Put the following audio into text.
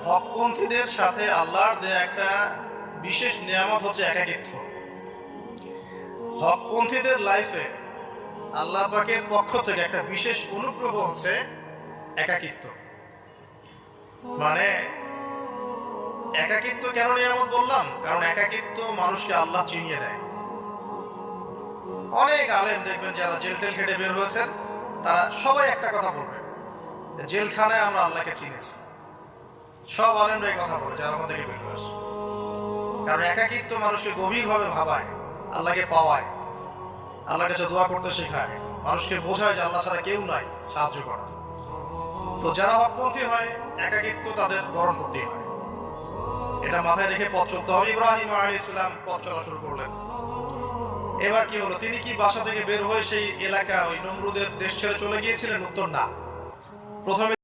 হকপন্থীদের সাথে আল্লাহর দেয়া একটা বিশেষ নিয়ামত হচ্ছে একাকিত্ব। হকপন্থীদের লাইফে আল্লাহ পাকের পক্ষ থেকে একটা বিশেষ অনুগ্রহ হচ্ছে একাকিত্ব। মানে একাকিত্ব কেন নিয়ামত বললাম? কারণ একাকিত্ব মানুষকে আল্লাহ চিনিয়ে দেয়। অনেক আলেম দেখবেন যারা জেল টেল খেটে বের হয়েছেন, তারা সবাই একটা কথা বলবেন, জেলখানায় আমরা আল্লাহকে চিনেছি। সব আলেমরা এই কথা বলে যারা আমাদের বের হয়েছে। কারণ একাকিত্ব মানুষকে গভীরভাবে ভাবায়, আল্লাহকে পাওয়ায়, আল্লাহর কাছে দোয়া করতে শেখায়, মানুষকে বোঝায় যে আল্লাহ ছাড়া কেউ নাই সাহায্য করা। তো যারা হকপন্থী হয়, একাকিত্ব তাদের বরণ করতেই হয়। এটা মাথায় রেখে পথ চলতে হবে। ইব্রাহিম আলাইহিস সালাম পথ চলা শুরু করলেন। এবার কি হলো? তিনি কি বাসা থেকে বের হয়ে সেই এলাকা, ওই নমরুদের দেশ ছেড়ে চলে গিয়েছিলেন? উত্তর না। প্রথমে